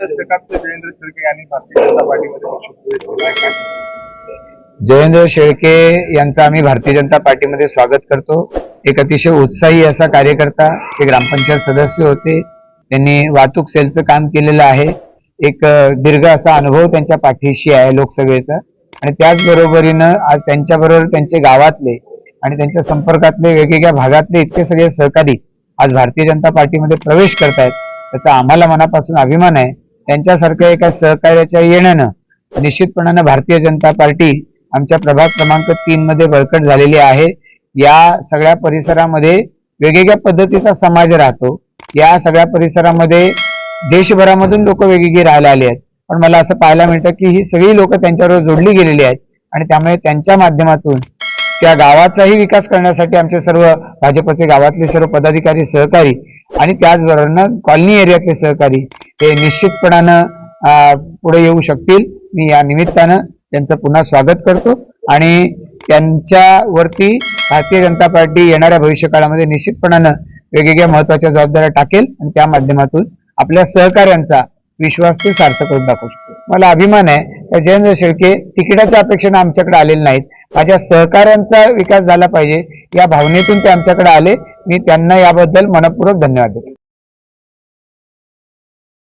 जयेंद्र शेळके यांनी भारतीय जनता पार्टीमध्ये पक्ष प्रवेश केला आहे. जयेंद्र शेळके यांचं आम्ही भारतीय जनता पार्टीमध्ये स्वागत करतो. एक अतिशय उत्साही असा कार्यकर्ता, ते ग्रामपंचायत सदस्य होते. त्यांनी वाहतूक सेलचं काम केलेलं आहे. एक दीर्घ असा अनुभव त्यांच्या पाठीशी आहे लोकसभेचा. आणि त्याचबरोबरीनं आज त्यांच्याबरोबर त्यांचे गावातले आणि त्यांच्या संपर्कातले वेगवेगळ्या भागातले इतके सगळे सहकारी आज भारतीय जनता पार्टीमध्ये प्रवेश करतायत. त्याचा आम्हाला मनापासून अभिमान आहे. त्यांच्यासारख्या एका सहकार्याच्या येण्यानं निश्चितपणानं भारतीय जनता पार्टी आमच्या प्रभाग क्रमांक 3 मध्ये बळकट झालेली आहे. या सगळ्या परिसरामध्ये वेगवेगळ्या पद्धतीचा समाज राहतो. या सगळ्या परिसरामध्ये देशभरामधून लोक वेगवेगळी राहायला आली आहेत. पण मला असं पाहायला मिळतं की ही सगळी लोक त्यांच्याबरोबर जोडली गेलेली आहेत आणि त्यामुळे त्यांच्या माध्यमातून त्या गावाचाही विकास करण्यासाठी आमचे सर्व भाजपचे गावातले सर्व पदाधिकारी सहकारी आणि त्याचबरोबर कॉलनी एरियातले सहकारी हे निश्चितपणानं पुढे येऊ शकतील. मी या निमित्तानं त्यांचं पुन्हा स्वागत करतो आणि त्यांच्यावरती भारतीय जनता पार्टी येणाऱ्या भविष्यकाळामध्ये निश्चितपणानं वेगवेगळ्या महत्वाच्या जबाबदाऱ्या टाकेल आणि त्या माध्यमातून आपल्या सहकार्यांचा विश्वास ते सार्थ करून दाखवू शकतो. मला अभिमान आहे की जयेंद्र शेळके तिकिटाच्या अपेक्षेने आमच्याकडे आलेले नाहीत. माझ्या सहकार्यांचा विकास झाला पाहिजे या भावनेतून ते आमच्याकडे आले. मी त्यांना याबद्दल मनपूर्वक धन्यवाद देतो.